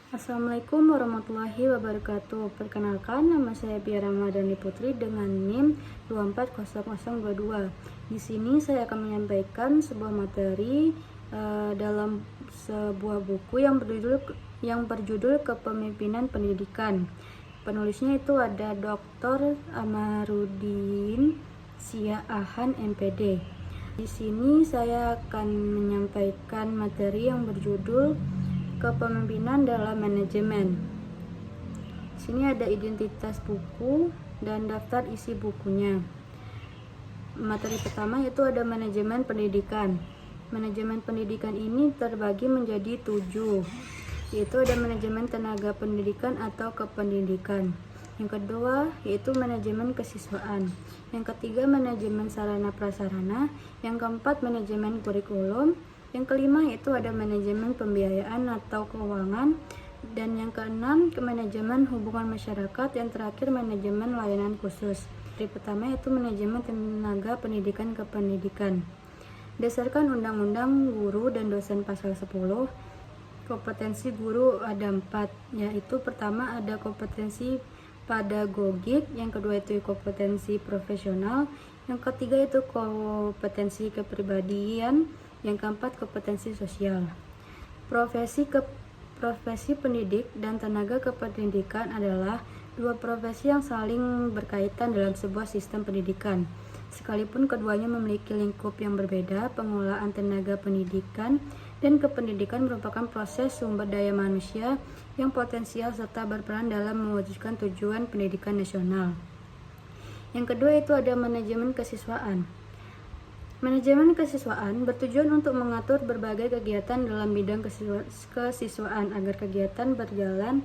Assalamualaikum warahmatullahi wabarakatuh. Perkenalkan, nama saya Pia Ramadhani Putri dengan NIM 240022. Di sini saya akan menyampaikan sebuah materi dalam sebuah buku yang berjudul Kepemimpinan Pendidikan. Penulisnya itu ada Dr. Amarudin Siahaan MPD. Di sini saya akan menyampaikan materi yang berjudul Kepemimpinan dalam Manajemen. Di sini ada identitas buku dan daftar isi bukunya. Materi pertama yaitu ada manajemen pendidikan. Manajemen pendidikan ini terbagi menjadi 7, yaitu ada manajemen tenaga pendidikan atau kependidikan. Yang kedua yaitu manajemen kesiswaan. Yang ketiga manajemen sarana prasarana. Yang keempat manajemen kurikulum. Yang kelima yaitu ada manajemen pembiayaan atau keuangan, dan yang keenam manajemen hubungan masyarakat, yang terakhir manajemen layanan khusus. Yang pertama yaitu manajemen tenaga pendidikan kependidikan. Berdasarkan Undang-Undang Guru dan Dosen pasal 10, kompetensi guru ada 4, yaitu pertama ada kompetensi pedagogik, yang kedua itu kompetensi profesional, yang ketiga itu kompetensi kepribadian, yang keempat kompetensi sosial. Profesi pendidik dan tenaga kependidikan adalah dua profesi yang saling berkaitan dalam sebuah sistem pendidikan. Sekalipun keduanya memiliki lingkup yang berbeda, pengelolaan tenaga pendidikan dan kependidikan merupakan proses sumber daya manusia yang potensial serta berperan dalam mewujudkan tujuan pendidikan nasional. Yang kedua itu ada manajemen kesiswaan. Manajemen kesiswaan bertujuan untuk mengatur berbagai kegiatan dalam bidang kesiswaan agar kegiatan berjalan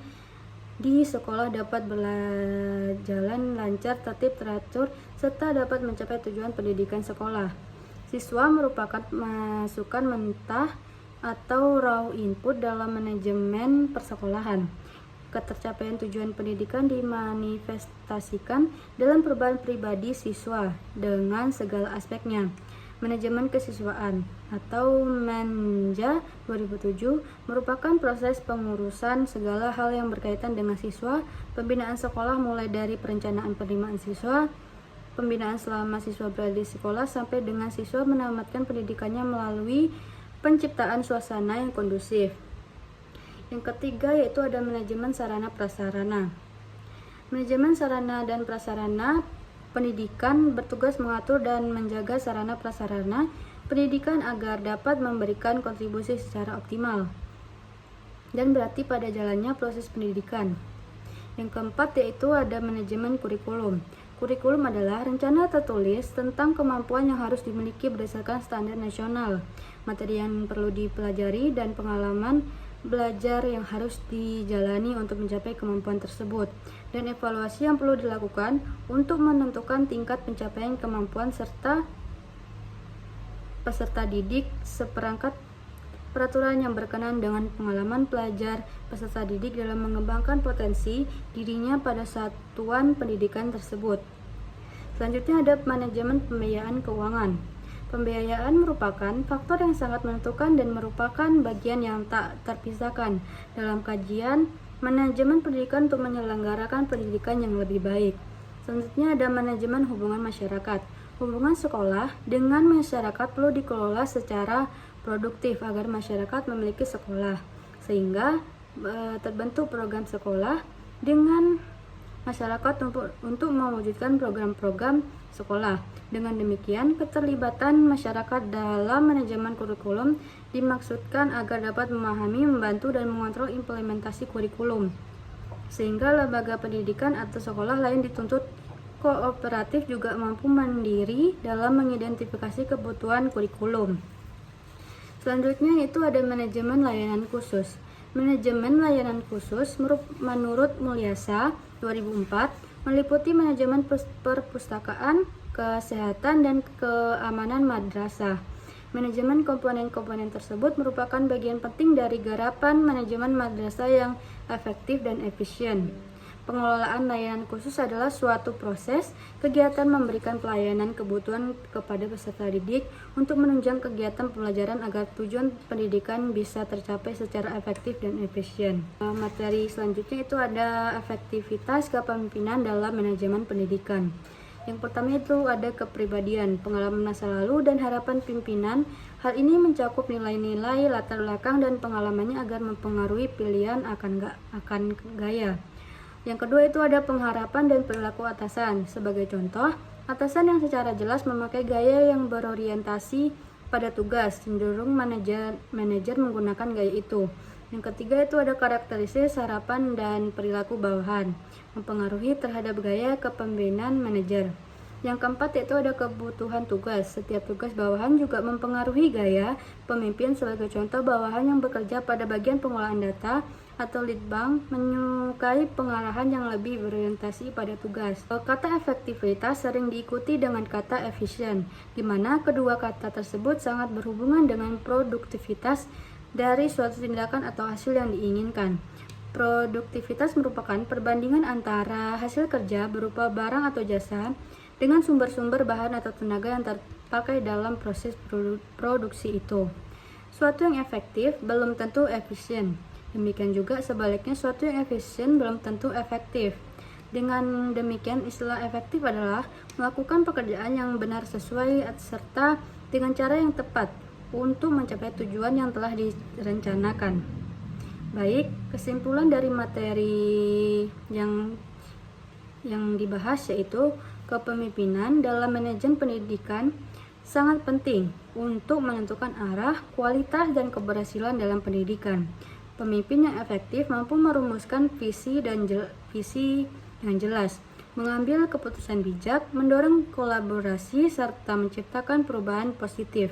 di sekolah dapat berjalan lancar, tertib, teratur, serta dapat mencapai tujuan pendidikan sekolah. Siswa merupakan masukan mentah atau raw input dalam manajemen persekolahan. Ketercapaian tujuan pendidikan dimanifestasikan dalam perubahan pribadi siswa dengan segala aspeknya. Manajemen kesiswaan atau Menja 2007 merupakan proses pengurusan segala hal yang berkaitan dengan siswa, pembinaan sekolah mulai dari perencanaan penerimaan siswa, pembinaan selama siswa berada di sekolah sampai dengan siswa menamatkan pendidikannya melalui penciptaan suasana yang kondusif. Yang ketiga yaitu ada manajemen sarana prasarana. Manajemen sarana dan prasarana pendidikan bertugas mengatur dan menjaga sarana prasarana pendidikan agar dapat memberikan kontribusi secara optimal dan berarti pada jalannya proses pendidikan. Yang keempat yaitu ada manajemen kurikulum. Kurikulum adalah rencana tertulis tentang kemampuan yang harus dimiliki berdasarkan standar nasional, materi yang perlu dipelajari, dan pengalaman belajar yang harus dijalani untuk mencapai kemampuan tersebut, dan evaluasi yang perlu dilakukan untuk menentukan tingkat pencapaian kemampuan serta peserta didik, seperangkat peraturan yang berkenaan dengan pengalaman pelajar peserta didik dalam mengembangkan potensi dirinya pada satuan pendidikan tersebut. Selanjutnya ada manajemen pembiayaan keuangan. Pembiayaan merupakan faktor yang sangat menentukan dan merupakan bagian yang tak terpisahkan dalam kajian manajemen pendidikan untuk menyelenggarakan pendidikan yang lebih baik. Selanjutnya ada manajemen hubungan masyarakat. Hubungan sekolah dengan masyarakat perlu dikelola secara produktif agar masyarakat memiliki sekolah, sehingga terbentuk program sekolah dengan masyarakat untuk mewujudkan program-program sekolah. Dengan demikian, keterlibatan masyarakat dalam manajemen kurikulum dimaksudkan agar dapat memahami, membantu, dan mengontrol implementasi kurikulum, sehingga lembaga pendidikan atau sekolah lain dituntut kooperatif juga mampu mandiri dalam mengidentifikasi kebutuhan kurikulum. Selanjutnya itu ada manajemen layanan khusus. Manajemen layanan khusus menurut Mulyasa 2004 meliputi manajemen perpustakaan, kesehatan, dan keamanan madrasah. Manajemen komponen-komponen tersebut merupakan bagian penting dari garapan manajemen madrasah yang efektif dan efisien. Pengelolaan layanan khusus adalah suatu proses kegiatan memberikan pelayanan kebutuhan kepada peserta didik untuk menunjang kegiatan pembelajaran agar tujuan pendidikan bisa tercapai secara efektif dan efisien. Materi selanjutnya itu ada efektivitas kepemimpinan dalam manajemen pendidikan. Yang pertama itu ada kepribadian, pengalaman masa lalu dan harapan pimpinan. Hal ini mencakup nilai-nilai, latar belakang dan pengalamannya agar mempengaruhi pilihan akan gaya. Yang kedua itu ada pengharapan dan perilaku atasan. Sebagai contoh, atasan yang secara jelas memakai gaya yang berorientasi pada tugas, cenderung manajer menggunakan gaya itu. Yang ketiga itu ada karakteristik harapan dan perilaku bawahan, mempengaruhi terhadap gaya kepemimpinan manajer. Yang keempat yaitu ada kebutuhan tugas. Setiap tugas bawahan juga mempengaruhi gaya pemimpin. Sebagai contoh, bawahan yang bekerja pada bagian pengolahan data atau lead bank menyukai pengarahan yang lebih berorientasi pada tugas. Kata efektivitas sering diikuti dengan kata efisien, di mana kedua kata tersebut sangat berhubungan dengan produktivitas dari suatu tindakan atau hasil yang diinginkan. Produktivitas merupakan perbandingan antara hasil kerja berupa barang atau jasa dengan sumber-sumber bahan atau tenaga yang terpakai dalam proses produksi itu. Suatu yang efektif belum tentu efisien. Demikian juga sebaliknya, suatu yang efisien belum tentu efektif. Dengan demikian, istilah efektif adalah melakukan pekerjaan yang benar sesuai serta dengan cara yang tepat untuk mencapai tujuan yang telah direncanakan. Baik, kesimpulan dari materi yang dibahas yaitu kepemimpinan dalam manajemen pendidikan sangat penting untuk menentukan arah, kualitas, dan keberhasilan dalam pendidikan. Pemimpin yang efektif mampu merumuskan visi yang jelas, mengambil keputusan bijak, mendorong kolaborasi, serta menciptakan perubahan positif.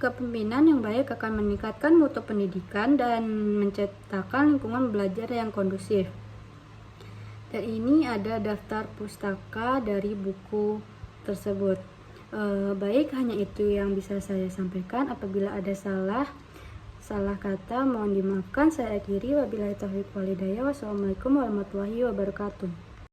Kepemimpinan yang baik akan meningkatkan mutu pendidikan dan menciptakan lingkungan belajar yang kondusif. Dan ini ada daftar pustaka dari buku tersebut. Baik, hanya itu yang bisa saya sampaikan. Apabila ada salah kata mohon dimaafkan. Saya akhiri, wabillahi taufiq wal hidayah. Wassalamualaikum warahmatullahi wabarakatuh.